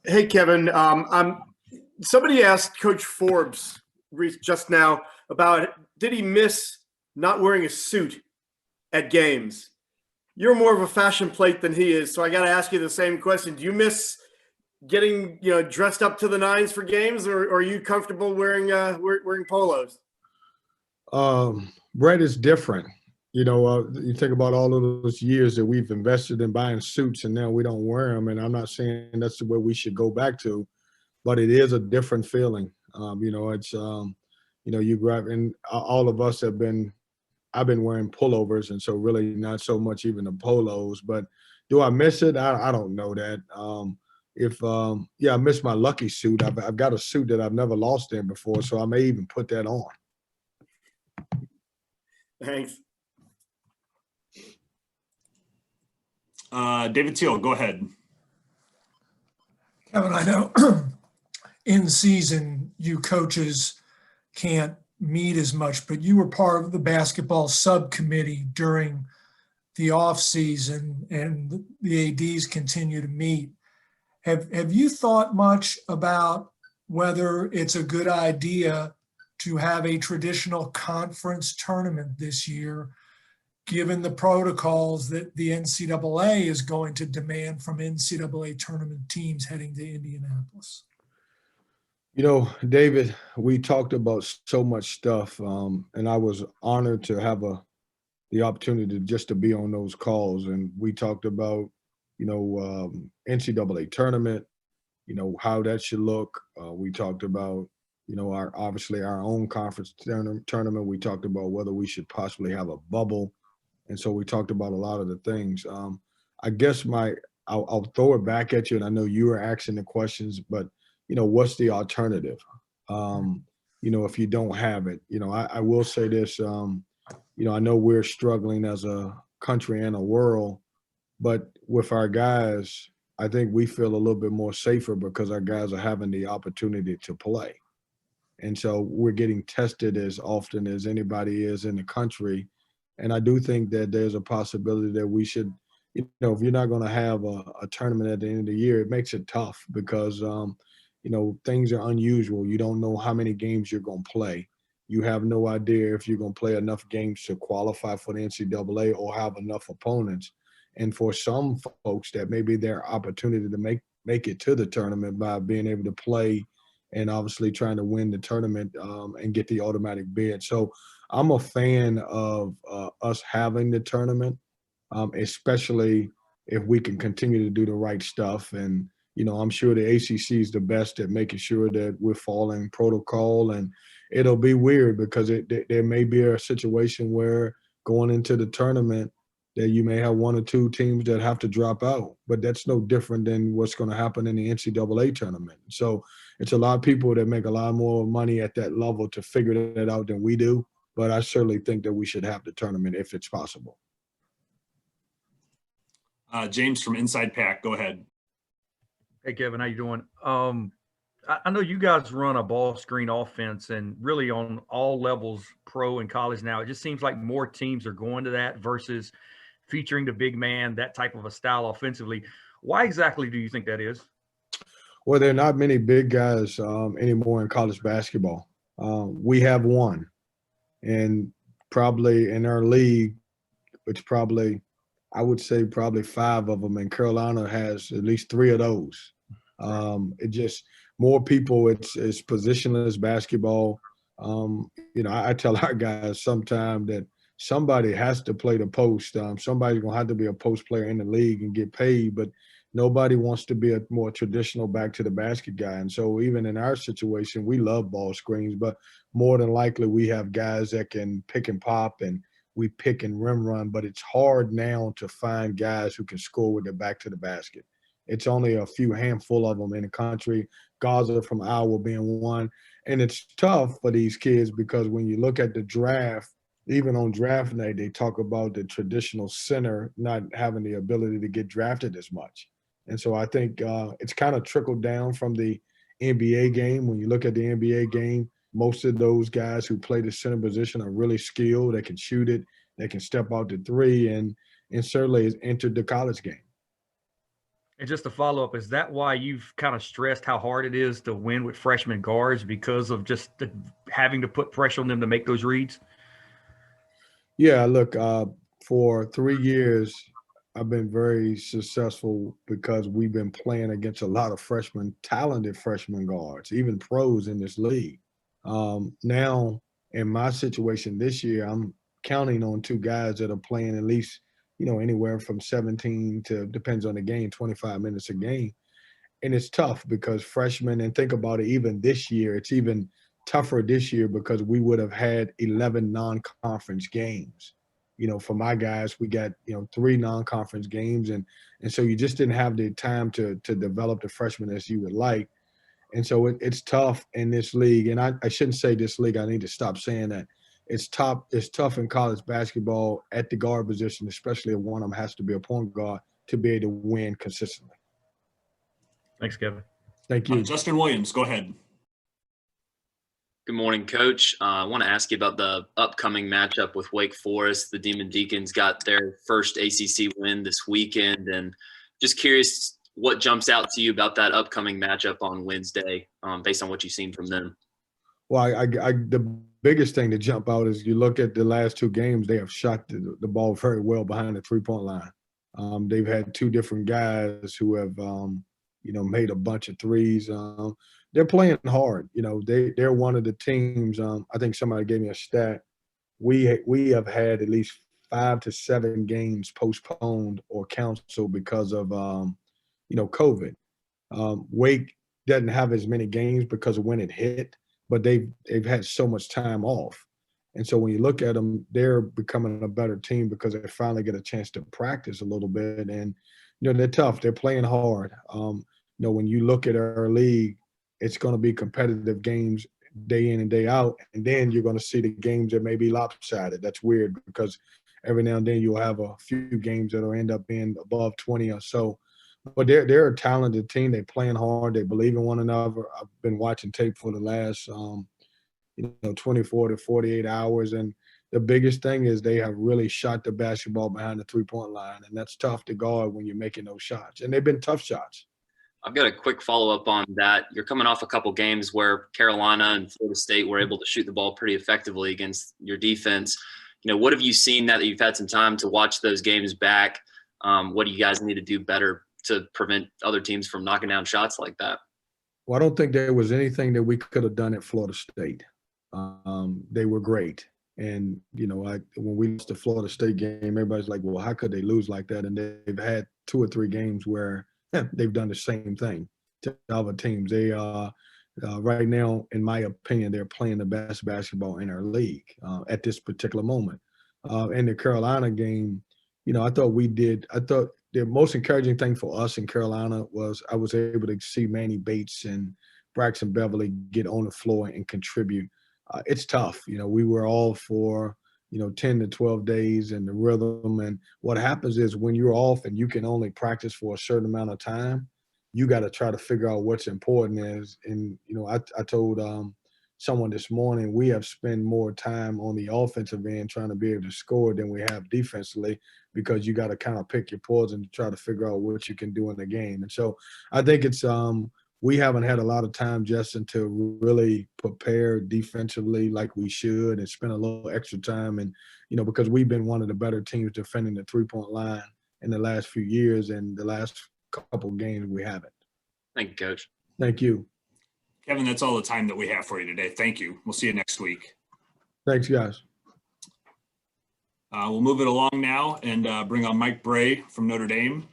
Hey, Kevin. Somebody asked Coach Forbes just now about did he miss not wearing a suit at games? You're more of a fashion plate than he is, so I got to ask you the same question. Do you miss getting dressed up to the nines for games, or are you comfortable wearing polos? Brett is different. You think about all of those years that we've invested in buying suits, and now we don't wear them. And I'm not saying that's the way we should go back to, but it is a different feeling. You grab, and all of us have been. I've been wearing pullovers, and so really not so much even the polos. But do I miss it? I don't know that. I miss my lucky suit. I've got a suit that I've never lost in before, so I may even put that on. Thanks. David Teal, go ahead. Kevin, I know in season you coaches can't meet as much, but you were part of the basketball subcommittee during the off season, and the ADs continue to meet. Have you thought much about whether it's a good idea to have a traditional conference tournament this year, given the protocols that the NCAA is going to demand from NCAA tournament teams heading to Indianapolis? David, we talked about so much stuff, and I was honored to have the opportunity just to be on those calls. And we talked about, NCAA tournament, how that should look. We talked about, our own conference tournament. We talked about whether we should possibly have a bubble. And so we talked about a lot of the things. I guess I'll throw it back at you, and I know you were asking the questions, but what's the alternative? If you don't have it, I will say this, I know we're struggling as a country and a world, but with our guys, I think we feel a little bit more safer because our guys are having the opportunity to play. And so we're getting tested as often as anybody is in the country. And I do think that there's a possibility that we should, if you're not going to have a tournament at the end of the year, it makes it tough because, things are unusual. You don't know how many games you're going to play. You have no idea if you're going to play enough games to qualify for the NCAA or have enough opponents. And for some folks, that may be their opportunity to make it to the tournament by being able to play and obviously trying to win the tournament and get the automatic bid. So I'm a fan of us having the tournament, especially if we can continue to do the right stuff. And I'm sure the ACC is the best at making sure that we're following protocol. And it'll be weird because there may be a situation where going into the tournament that you may have one or two teams that have to drop out. But that's no different than what's going to happen in the NCAA tournament. So it's a lot of people that make a lot more money at that level to figure that out than we do. But I certainly think that we should have the tournament if it's possible. James from Inside Pack, go ahead. Hey, Kevin, how you doing? I know you guys run a ball screen offense, and really on all levels, pro and college now, it just seems like more teams are going to that versus featuring the big man, that type of a style offensively. Why exactly do you think that is? Well, there are not many big guys anymore in college basketball. We have one, and probably in our league, which probably – I would say probably 5 of them, and Carolina has at least 3 of those. It just more people. It's positionless basketball. I tell our guys sometimes that somebody has to play the post. Somebody's gonna have to be a post player in the league and get paid, but nobody wants to be a more traditional back to the basket guy. And so even in our situation, we love ball screens, but more than likely we have guys that can pick and pop and we pick and rim run, but it's hard now to find guys who can score with their back to the basket. It's only a few handful of them in the country, Gaza from Iowa being one. And it's tough for these kids because when you look at the draft, even on draft night, they talk about the traditional center not having the ability to get drafted as much. And so I think it's kind of trickled down from the NBA game. When you look at the NBA game, most of those guys who play the center position are really skilled. They can shoot it. They can step out to 3, and certainly has entered the college game. And just to follow up, is that why you've kind of stressed how hard it is to win with freshman guards because of just having to put pressure on them to make those reads? Yeah, look, for 3 years, I've been very successful because we've been playing against a lot of talented freshman guards, even pros in this league. Now, in my situation this year, I'm counting on two guys that are playing at least, anywhere from 17 to, depends on the game, 25 minutes a game. And it's tough because freshmen, and think about it, even this year, it's even tougher this year because we would have had 11 non-conference games. For my guys, we got, 3 non-conference games. And so you just didn't have the time to develop the freshmen as you would like. And so it's tough in this league. And I shouldn't say this league. I need to stop saying that. It's tough in college basketball at the guard position, especially if one of them has to be a point guard to be able to win consistently. Thanks, Kevin. Thank you. Justin Williams, go ahead. Good morning, Coach. I want to ask you about the upcoming matchup with Wake Forest. The Demon Deacons got their first ACC win this weekend, and just curious what jumps out to you about that upcoming matchup on Wednesday, based on what you've seen from them. Well, the biggest thing to jump out is you look at the last 2 games, they have shot the ball very well behind the three-point line. They've had 2 different guys who have, made a bunch of threes. They're playing hard. They're one of the teams. I think somebody gave me a stat. We have had at least 5 to 7 games postponed or canceled because of COVID. Wake doesn't have as many games because of when it hit, but they've had so much time off. And so when you look at them, they're becoming a better team because they finally get a chance to practice a little bit. And, they're tough. They're playing hard. When you look at our league, it's going to be competitive games day in and day out. And then you're going to see the games that may be lopsided. That's weird because every now and then you'll have a few games that will end up being above 20 or so. But they're a talented team. They're playing hard. They believe in one another. I've been watching tape for the last, 24 to 48 hours. And the biggest thing is they have really shot the basketball behind the three-point line. And that's tough to guard when you're making those shots. And they've been tough shots. I've got a quick follow-up on that. You're coming off a couple games where Carolina and Florida State were able to shoot the ball pretty effectively against your defense. What have you seen now that you've had some time to watch those games back? What do you guys need to do better to prevent other teams from knocking down shots like that? Well, I don't think there was anything that we could have done at Florida State. They were great. And, when we lost the Florida State game, everybody's like, well, how could they lose like that? And they've had 2 or 3 games where they've done the same thing to other teams. They are right now, in my opinion, they're playing the best basketball in our league at this particular moment. In the Carolina game, I thought the most encouraging thing for us in Carolina was I was able to see Manny Bates and Braxton Beverly get on the floor and contribute. It's tough. We were all for 10 to 12 days and the rhythm. And what happens is when you're off and you can only practice for a certain amount of time, you got to try to figure out what's important is. And, I told someone this morning, we have spent more time on the offensive end trying to be able to score than we have defensively because you got to kind of pick your poison to try to figure out what you can do in the game. And so I think it's we haven't had a lot of time, Justin, to really prepare defensively like we should and spend a little extra time. And, because we've been one of the better teams defending the three-point line in the last few years, and the last couple of games we haven't. Thank you, Coach. Thank you. Kevin, that's all the time that we have for you today. Thank you. We'll see you next week. Thanks, guys. We'll move it along now and bring on Mike Bray from Notre Dame.